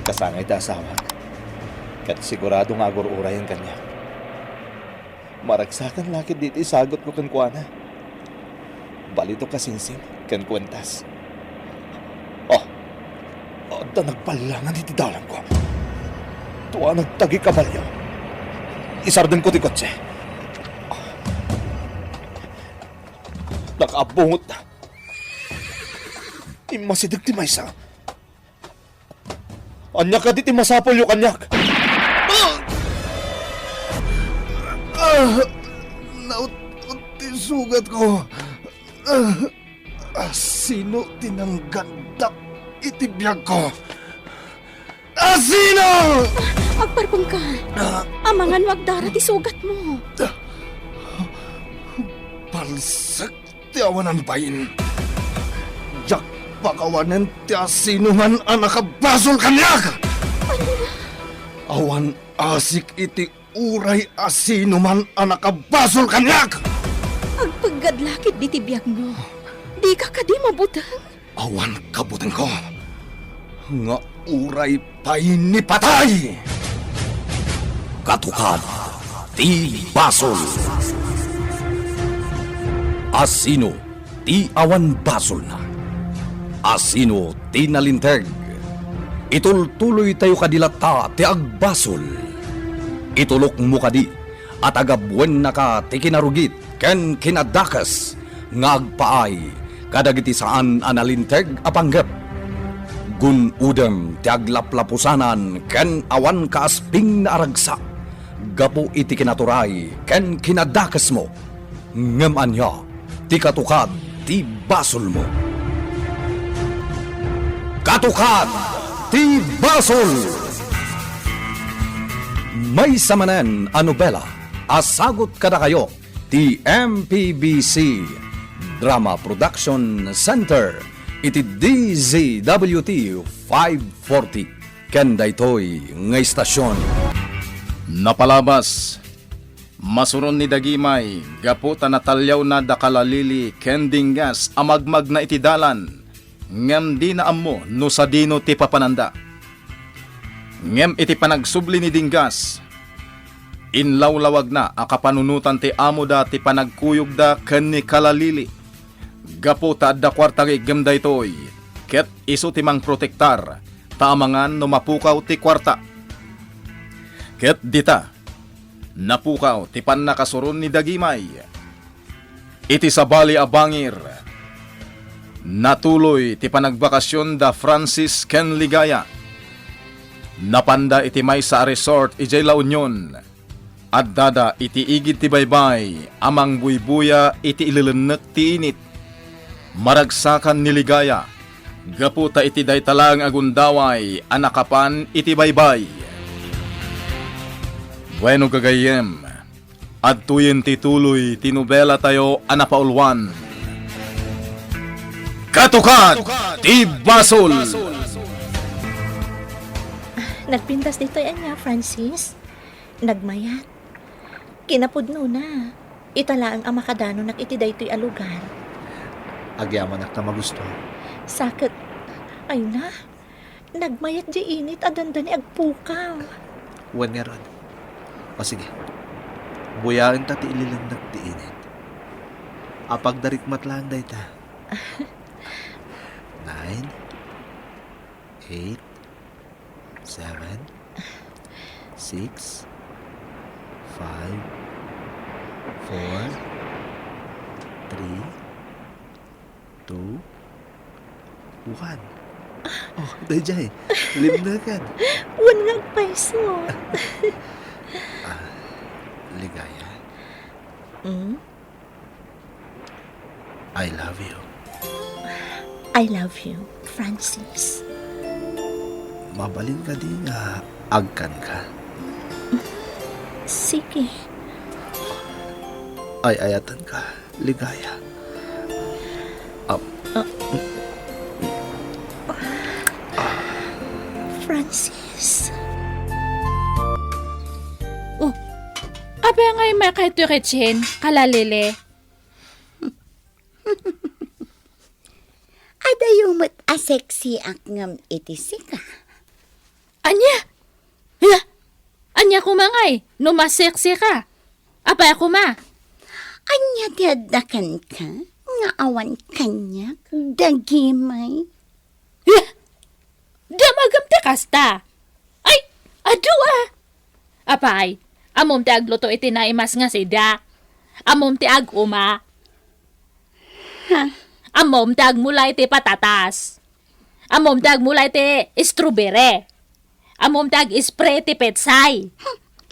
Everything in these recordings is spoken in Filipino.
Kasangay ta asawa. Kat sigurado nga agor-urayan kanya. Maragsakan lakit dito isagot ko kan kuana. Balito kasingsing kan kwentas. Oh, da nagpalangan iti dalang ko. Tuwa nagtagi kabalyo. Isardan ko ti kotse. Nakabungot na. Imasidag ti maysa. Anyak ka di ti masapol yung kanyak. Naut ti sugat ko. Sino tinanggandak iti biyag ko? Sino? Agparpang ka. Amangan wagdara ti sugat mo. Palsak ti awanan bayin. Jak pakawanan ti asinuman anak kabasol kanyak. Awan asik iti uray asinuman anak kabasol kanyak. Agpaggadlakit di tibiyag mo. Di ka kadi mabutang. Awan kabutan ko. Nga uray pa'y ni patay. Katukad ti basol. Asino ti awan basol na. Asino ti nalinteg. Itultuloy tayo kadilata ti agbasol. Itulok mo kadi at agabwen na ka ti kinarugit ken kinadakas nga agpaay kadagiti saan analinteg apanggap. Gun udem ti aglaplapusanan ken awan kaasping na aragsa. Gapo iti kinaturay ken kinadakas mo. Ngem anya ti katukad ti basol mo. Katukad ti basol. May samanen a nobela asagot kada kayo ti MPBC Drama Production Center iti DZWT 540 ken daytoy nga istasyon. Napalabas, masuron ni Dagimay, gaputa natalyaw na dakalalili ken dinggas amagmag na itidalan, ngem di na ammo no sa dino ti papananda. Ngem iti panagsubli ni dinggas, inlawlawag na akapanunutan ti amo da ti panagkuyog da ken ni kalalili. Gaputa da kwartagi gem daytoy, ket isu ti mang protektar, taamangan no mapukaw ti kwarta. Ket dita, napukaw ti pannakasuron ni Dagimay. Iti sabali a bangir, natuloy ti panagbakasyon da Francis ken Ligaya. Napanda iti may sa resort ijay La Union. At dada iti igid ti baybay, amang buybuya iti ililenek ti init. Maragsakan ni Ligaya, gaputa iti daytalang agundaway, anakapan iti baybay. Bueno gagayem, at tuyen tituloy tinubela tayo anapaulwan. Katukad ti basol. Nagpintas dito yan nga, Francis. Nagmayat. Kinapudno na. Itala ang amakadano nak iti daytoy a lugar. Agyaman ak na magusto. Sakit. Ay na. Nagmayat di init adanda ni agpukaw. Wan nga ron. O sige. Buyain ta ti ililandag ti init. Apag darikmat lang day ta. 9 8 7 6 5 4 3 2 1. Oh, dayjay. Limna kan. Wan nga agpaiso. Ligaya, Hmm? I love you. I love you, Francis. Mabalin ka di nga agkan ka. Sige. Ay ayatan ka, Ligaya. Francis. Oh, abe ngay may kahit yukitsin, kalalili. Adayumot a sexy ak ngam iti sika. Anya? Ya, anya kumangay, numaseksi ka. Apay ako ma? Anya diadakan ka, nga awan kanya, dagimay. Ya, damagam te kasta. Ay, adu ah. Apay, amom te agluto iti naimas nga sida. Amom te ag uma. Amom te agmulay ti patatas. Amom te agmulay ti strawberry. Amom te ag-spray ti petsay.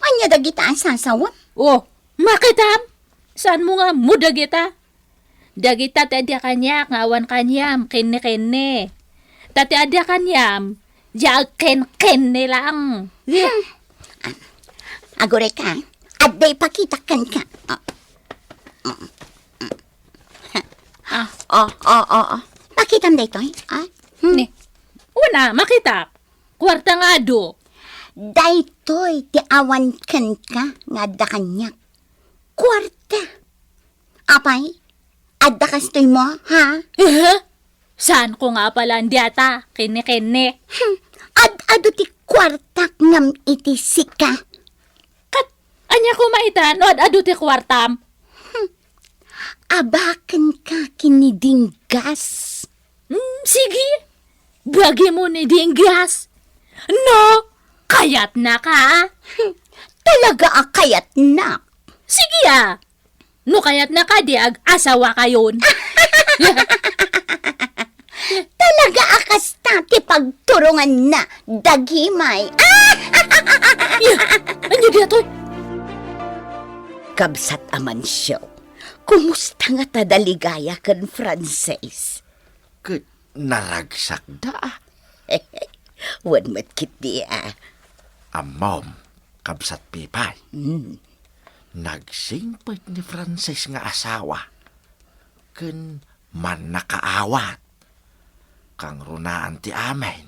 Anya dagita ang sasawa? Oh, makitam? Saan mo nga muda kita? Dagita ti adya kanya, ngawan kanyam, kenne-kenne. Tati adya kanyam, diya ken-kenne lang. Agore ka, aday pakitakan ka. Pakitam dito eh. Ni, una, makita. Kwarta nga do. Daytoy ti awan kan ka nga adda kanyak. Kwarta. Apay, adda kastoy mo, ha? Saan ko nga pala andiyata, kenne-kenne. Ad-ado ti kwartak ngam iti sika. Kat, anya ko maitan, o adu ti kwartam. Abakan ka kinidinggas. Sige, bagi mo ni Dinggas. No, kayat na ka. Talaga akayat na. Sige ah. No kayat na ka di ag-asawa kayon. Talaga akasta ti pagturungan na, dagimay. Ano dito? Kabsat aman siya. Kumusta nga tadaligaya kan Frances? Naragsak da. Wan matkit di Amom, kabsat pipay. Nagsingpit ni Frances nga asawa. Ken man nakaawat. Kang runaan ti amen.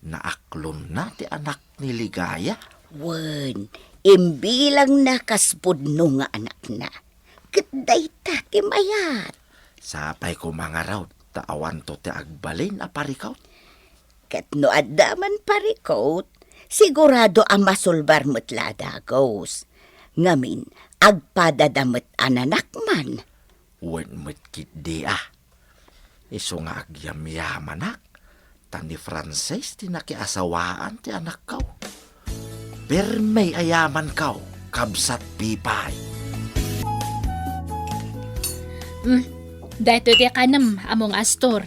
Naaklon na ti anak ni Ligaya. Wan, imbilang nakaspudno nga anak na. Kitday ta ti mayat. Sapay ko mga raw, taawan to ti agbalin a parikaw. Kat no adaman parikot, sigurado ang masulbar mo't ladagos. Ngamin, agpadadamat ananak man. Wen metkit di Iso nga agyam-yamanak. Tani Frances ti nakiasawaan ti anak kaw. Per may ayaman kaw, kabsat pipay. Dahito di kanam among astor.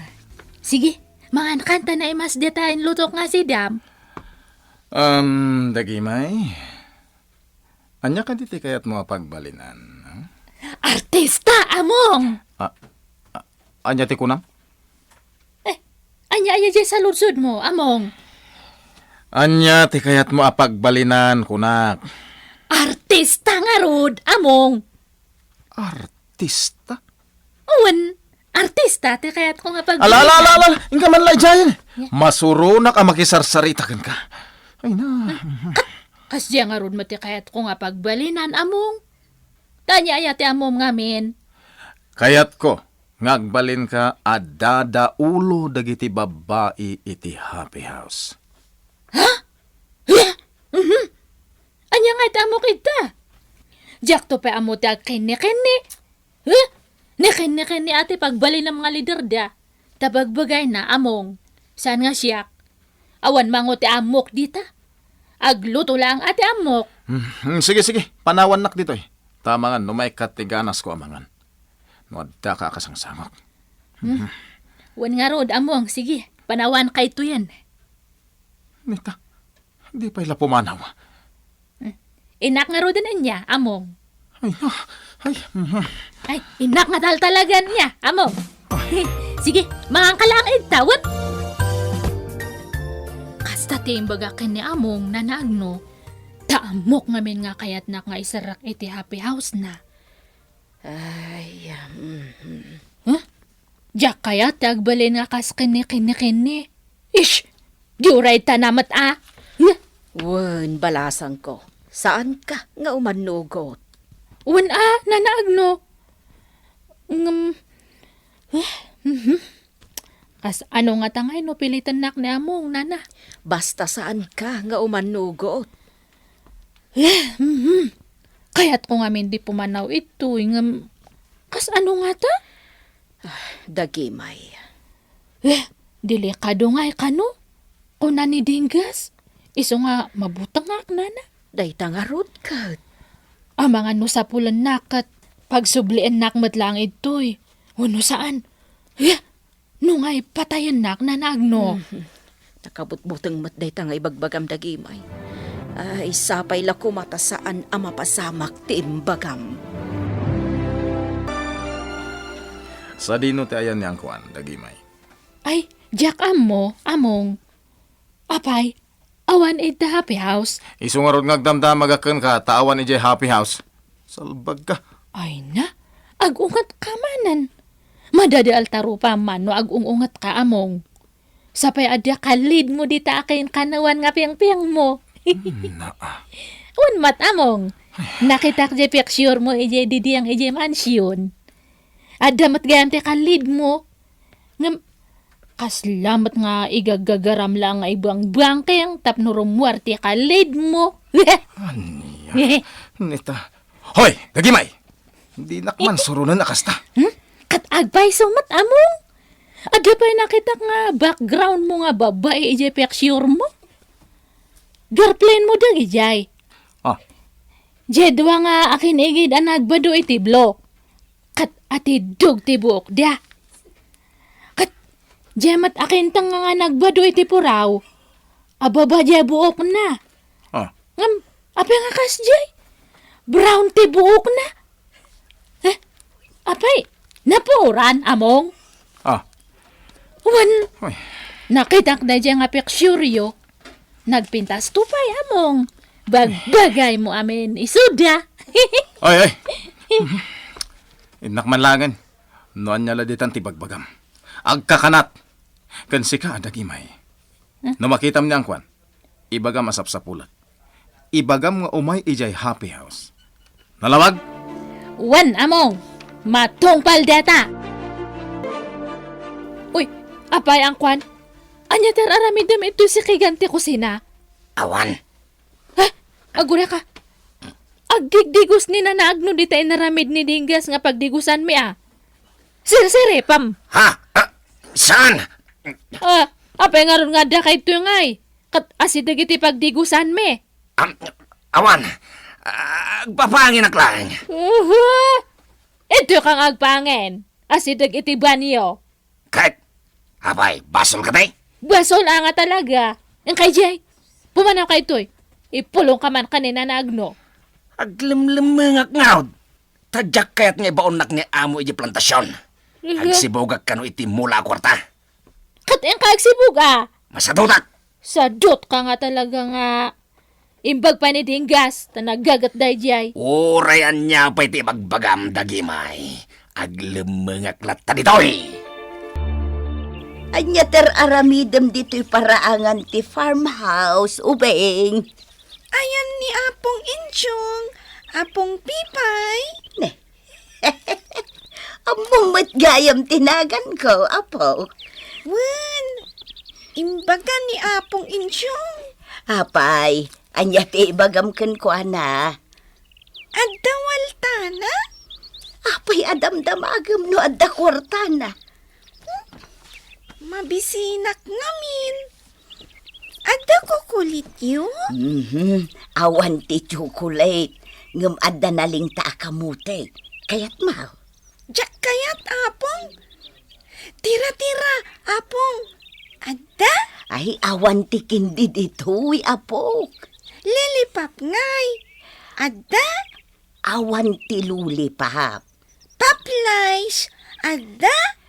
Sige, mga kanta na imas detayin lutok nga si Dam. Dagimay. Anya ka diti kayat mo pagbalinan? Artista among! Anya ti kunam? Anya di sa lutsud mo, among. Anya ti kayat mo apagbalinan, kunak? Artista nga rod, among. Artista? Uwan, artista ti kayat ko nga pagbalinan. Ala, inka man lay dyan. Masurunak ang makisarsaritakan ka. Ay na. Kasya nga rod mati kayat ko nga pagbalinan, among. Tanya ayati among ngamin. Kayat ko, ngagbalin ka adada ulo dagiti babae iti happy house. Anya nga ito kita? Diyak to pa amo ti kenne-kenne. Nekenne-kenne ati pagbali ng mga lider da. Tabagbagay na among. Saan nga siyak? Awan mango ti amok dita. Agluto lang ati amok. Sige, panawan nak dito eh. Tama nga, numay katiganas ko amangan. Nuadda ka kasangsangok. Wan nga rod among, sige. Panawan kay to yan. Nita, di pa ila pumanaw. Inak nga rod na niya, among. Ay, Inak nga talagan niya, among. Sige, mga kalangid tawat. Kasta timbaga kini among nanagno. Taamok ngamin nga kayat na nga isarak iti happy house na. Ay, Diyak kayat tagbalin nga kas kini. Ish, diuray tanamat wan, balasang ko. Saan ka nga umanugot? Wan nanaagno. Kas ano nga tangay no pilitan nak ni among nana. Basta saan ka nga umanugot. Kaya't ko nga di pumanaw ito. Ngam, kas ano nga ta? Dagimay. Delikado nga kano. Kuna ni Dinggas. Iso nga mabutang nga nana. Day tangarot ka. Ang mga no sa pulan nakat. Pagsublian nak matlang ito'y. Uno saan? Nungay patayan nak na nagno. Nakabutbutang matday tangay bagbagam dagimay. Ay sapay lako mata saan ang mapasamak ti imbagam. Sa dino ti ayan niyang kuan, dagimay. Ay, Jack among. Apay, awan it the happy house. Isungarod ngagdamdamag aken ka, taawan ijay happy house. Salbag ka. Ay na, agungat ka manan. Madadi altaro pa man no agungat ka among. Sapay adya kalid mo di ta akin kanawan nga piyang-piyang mo. Un mat among. Nakitak je picture mo ije didiyang ije mansyon. Ada mat gayam ti kalid mo. Ngam, kaslamat nga igagagaram lang nga ibang bangkeng tapno rumuarte kalid mo. Nita. Hoy, dagimay! Hindi nakman surunan nakasta. Kat agpay sumat among. Ada pa'y nakita nga background mo nga babae ije picture mo. Girlfriend mo dag ijay. Ah, Jedwa nga akin igid ang nagbado iti blok. Kat ati dog ti buok dia. Kat jemat akin tang nga nagbado iti puraw. Ababa jay buok na. ah. Ngam, apa nga kas jay? Brown ti buok na. Apay, napuran among. Ah, Wan, hoy. nakitak na dyan nga picture. Nagpintas tupay among. Bagbagay mo amin isuda. Ay. Inak manlangan. Noan niya laditan ti bagbagam. Agkakanat. Kansi ka, dagimay. No makitam niya ang kwan. Ibagam asap sa pulat. Ibagam nga umay ijay happy house. Nalawag? Wan among. Matungpal data. Uy, apay ang kwan. Anya aramidem ito si Kiganti Kusina. Awan. Agura ka. Agdigdigos ni nanaagno di tayo naramid ni Dinggas nga pagdigusan mi ah. Sir, pam. Ha? Saan? Apay nga ron nga da kay ito ngay. Kat asidag iti pagdigusan mi. Awan. Agpapangin aklang. Ito kang agpangin. Asidag iti banyo. Kahit, abay, basol ka tayo? Basol nga talaga. Ang kay Jay. Pumanaw kay ito'y. Ipulong ka man kanina na agno. Aglimlimangak ngawd. Tadyak kayat nga ibaunak ni amo iji plantasyon. Agsibugak ka no iti mula kwarta. Kat ang kaagsibug ah. Masadutak. Sadot ka nga talaga nga. Imbag pa ni Dinggas. Tanagagat day Jay. Urayan niya pa iti magbagam dagimay. Aglimangak lata ditoy. Anya ter aramidem dito'y paraangan ti farmhouse, ubeng. Ayan ni Apong Inchong, Apong Pipay. Among matgayam tinagan ko, apo. Wan, imbaga ni Apong Inchong. Apay, anya ti ibagam ken ko ana. Adawal tana? Apay adamdamagam no adda kwartana. Mabisinak ngamin. Ada ko kulit yun? Awan ti chocolate. Ngam adda naling ta kamute. Kayat mal. Diyak kayat, Apong. Tira-tira, Apong. Ada? Ay awan ti kindi dito'y apok. Lilipap ngay. Ada? Awan ti lulipap. Paplays. Ada?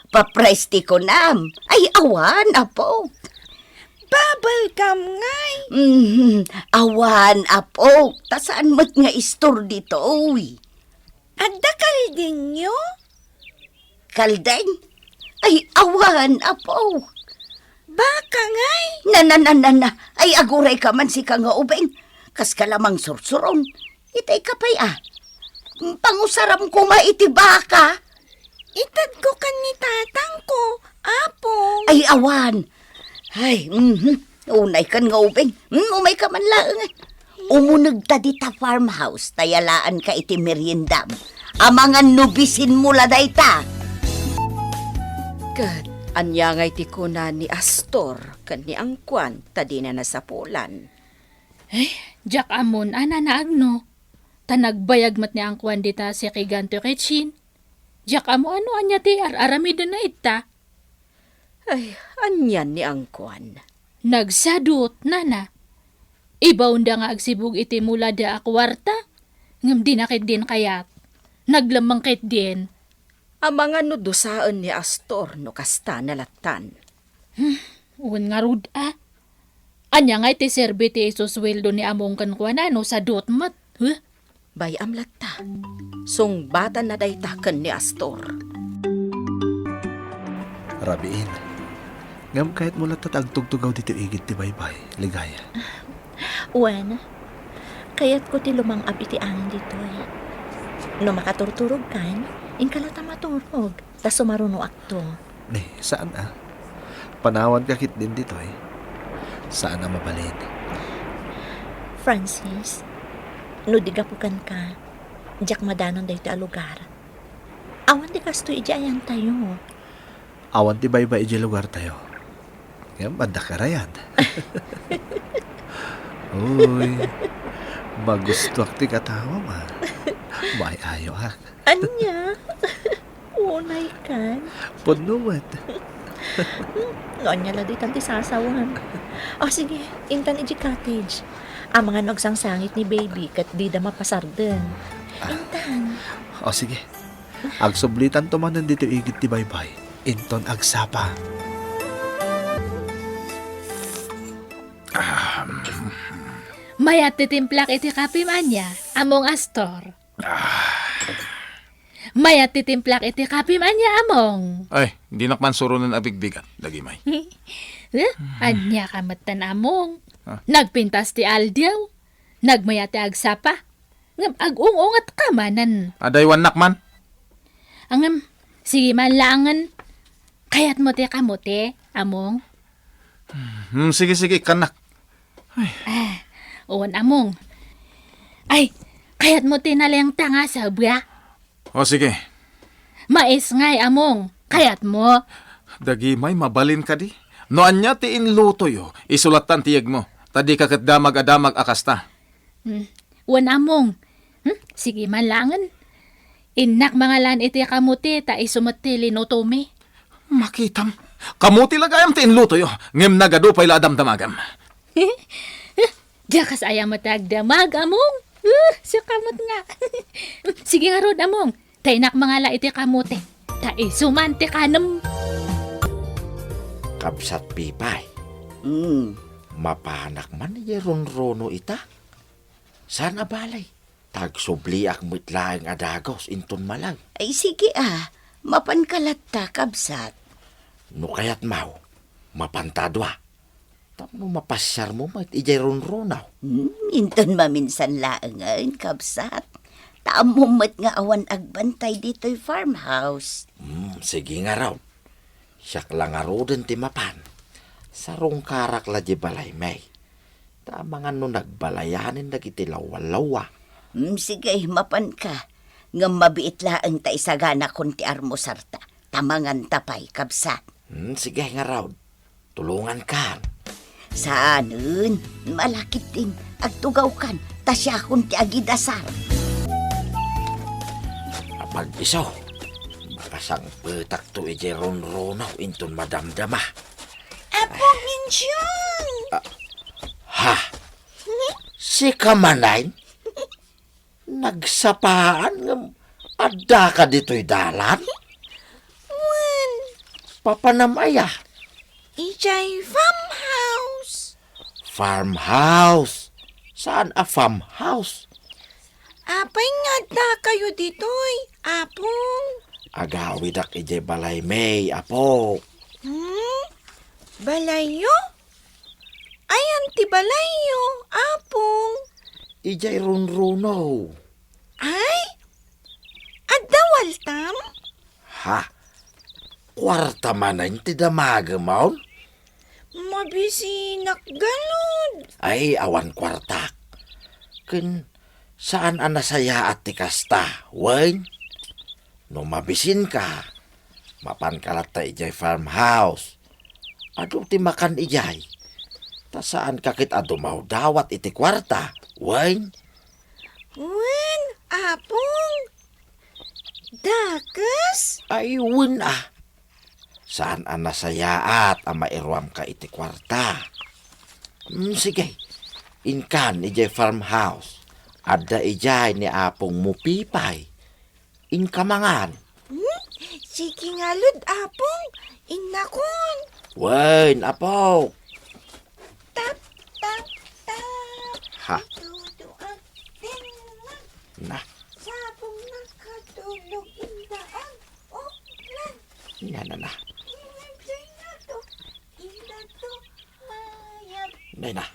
Papresti ko nam. Ay awan apok. Bubble gum ngay. Awan apok. Tasaan mat nga istor dito'y. Ada kalding nyo? Kaldeng? Ay awan apok. Baka ngay. Na. Ay aguray ka man si ka nga ubeng. Kas ka lamang sursurong. Itay ka pa'y Pangusaram ko nga iti baka. Itad ko kan ni tatang ko. Ay, awan. Ay, unay kan nga ubing. Umay ka man lang. Umunag ta di ta farmhouse, tayalaan ka iti meriendam. Amangan nubisin mula day ta. Kat, anya ngay ti kuna ni Astor, kan ni Angkwan, tadi na nasapulan. Jak amon, ana na agno. Tanagbayag mat ni Angkwan dita si Kiganto Kitchen. Jak amo ano anya ti aramid na ita. Ay, anyan ni Angkwan. Nagsadot, nana. Ibaw nga agsibug iti mula da akwarta. Ngam dinakit din kayat. Naglamangkit din. Amang ano dosaan ni Astor no kasta nalatan. Uwan nga rud Anya nga iti serbi ti isusweldo ni among kankwanano sa dotmat. Huh? Bay amlata. Sungbatan na daytakan ni Astor. Rabiin. Ngam kahit mula tatagtugtugaw dito igit ti baybay. Ligaya. Uwan, kayat ko ti lumangab iti angin dito eh. No makaturturog kan, inkalata maturog, ta sumaruno akto. Saan Panawad ka kit din dito Saan mabalin? Francis, no digapukan ka, jak madanon da iti lugar. Awan di kasto ijayan tayo. Awan ti baybay iji lugar tayo. Ngam, banda ka rayan. Uy, magustuak ti katawa ma. May ayo Anya? Unay kan? Punuwat. Noon niya ladi tanti sasawan. Sige, intan iji cottage. Ang mga nogsang sangit ni baby kat di da mapasarden. Intan. Sige. Agsublitan tumanan dito igit ti baybay. Inton agsapa. Mayat titimplak iti kape manya, among Astor. Mayat titimplak iti kape manya, among. Ay, di nakman surunan abigbigan, Dagimay. Anya kamatan among. Nagpintas ti aldiaw. Nagmayat ti agsapa. Ngam agungungat ka manan. Adaywan nakman? Angam, sige man langan. Kayat mo ti kamote, among. Sige, kanak. Uwan among. Ay, kayat mo tinalayang tanga sa bra. Sige. Mais ngay among. Kayat mo. Dagimay, mabalin ka di. No anya ti inluto yo, isulatan tiyag mo. Tadi kakat damag-adamag akasta. Uwan among. Sige man langan. Inak mga lan iti kamuti ta isumati linotome. Makitam. Kamuti lagayam ti inluto yo. Ngem nagadupay la adamdamagam. Diyakas ayam matagdamag among. Siya kamot nga. Sige nga rod among. Ta inak mga la iti kamuti. Ta isumante kanam. Kabsat pipay. Mapanak man ron-rono ita. Sana balay. Tagsubliak mitlaeng adagos inton malang. Ay, sige mapankalat ta, kabsat. No kayat mau, mapantadwa. Tapno mapasyar mo mat ijay ron-ronaw. Inton maminsan laangan, kabsat. Taamumot nga awan agbantay dito'y farmhouse. Sige nga raw. Siyak lang aroden ti mapan. Sarong karak la di balay may. Tama nga no nagbalayanin dagiti lawa-lawa. Sige, mapan ka. Nga mabiit laang ta isagana kun ti armosarta. Tamangan tapay, kabsat. Sige nga raw. Tulungan ka. Saanun, malakit din. Agtugaw kan, tasya kun ti agidasar. Apag isaw. Makasang petak to ije ron-ronaw inton madamdama. Apong minsyong! Ha? Si Kamanayn? Nagsapaan nga adda ka dito'y dalan? Wan, Papanamaya. ijay farmhouse. Farmhouse. Saan a farmhouse? Apay nga da kayo dito'y, apong. Agawid ak ije balay may, apo. Balayo? Ayan ti balayo, apong. Ijay run-runaw. Ay? Adawal tam? Ha? Kwarta man na ti damaga maon. Mabisinak galod. Ay, awan kwartak. Ken saan ang nasaya at ti kasta, Wayne? No mabisin ka, mapan kalat ta ijay farmhouse. Ado ti makan ijay. Ta saan kakit adumaw dawat iti kwarta, Wayne? Wen, apong. Dakas? Ay, win ah. Saan ang nasayaat ang mairuam ka iti kwarta? Sige, inkan ijay farmhouse. Ada ijay ni apong mupipay. Inkamangan. Sige nga, Lud, apong. Inakon. Wayne, apo. Tap, tap, tap. Ha, Tudo ang tinag. na, Sabong nakatulog indaan. Oh, lan. na. Inagay na to. Ina to. Mayab. Na.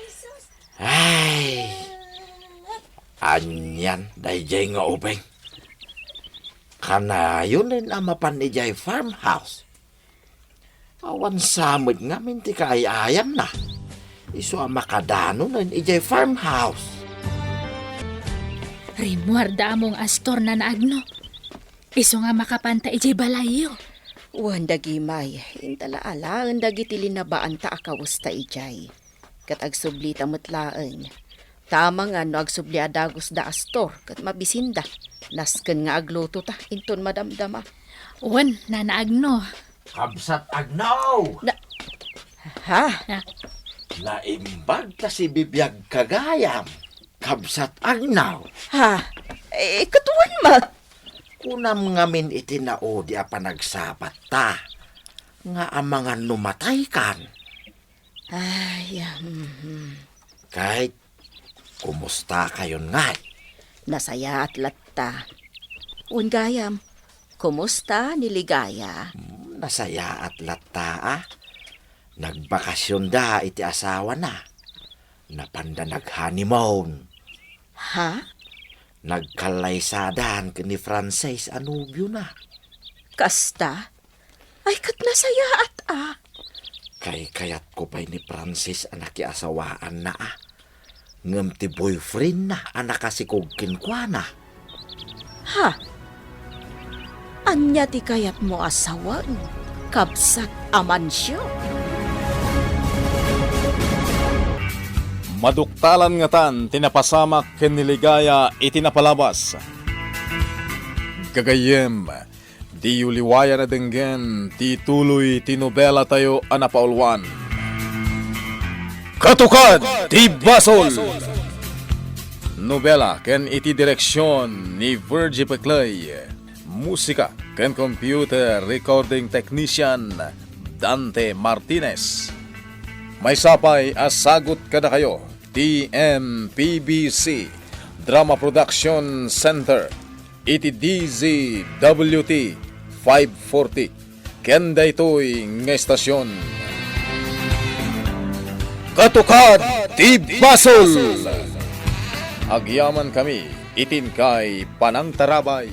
Jesus. Ay, anyan, dayjay nga ubeng. Kanayon din ang mapan ijay farmhouse. Awan samid nga minti kaayayam na. Iso ang makadano ng ijay farmhouse. Rimuarda among astor na naagno. Iso nga makapanta ijay balayo. Wan dagimay, intalaala, ang dagiti linabaan ta akawasta ijay. Kat agsubli tamatlaan. Tama nga no agsubli adagos da astor, kat mabisinda. Nasken nga agluto ta, inton madamdama. Wan, na naagno. Kabsat agnaw! Ha? Naimbag ta si bibiyag kagayam. Kabsat agnaw. Ha? Katuan ma. Kunam ngamin itinao di a panagsapat ta. Nga ang mga numatay kan. Ay, Kahit kumusta kayon nga? nasaya at latta. Ungayam, kumusta niligaya? Nasaya at lata ah. Nagbakasyon da iti asawa na. Napanda nag-honeymoon. Ha? Nagkalaysadan ni Frances Anubio na. Kasta? Ay, kat nasaya at Kayat ko pa'y ni Francis anak asawaan na ah. Ngam ti boyfriend na anak kasikog kinkwana. Ha? Anya ti kayat mo asawan? Kabsat amansyo? Maduktalan nga tan, tinapasamak ken niligaya itinapalabas. Gagayem, di uliwaya na denggen, ti tuloy tinobela tayo anapaulwan. Katukad, ti Basol! Nobela ken iti direksyon ni Virgie Peclay. Musika ken computer recording technician Dante Martinez. May sapay asagot kada kayo, TMPBC Drama Production Center, iti DZWT 540. Kenda ito'y nga estasyon. Katukad ti Basol! Agyaman kami, itin kay Panang Tarabay.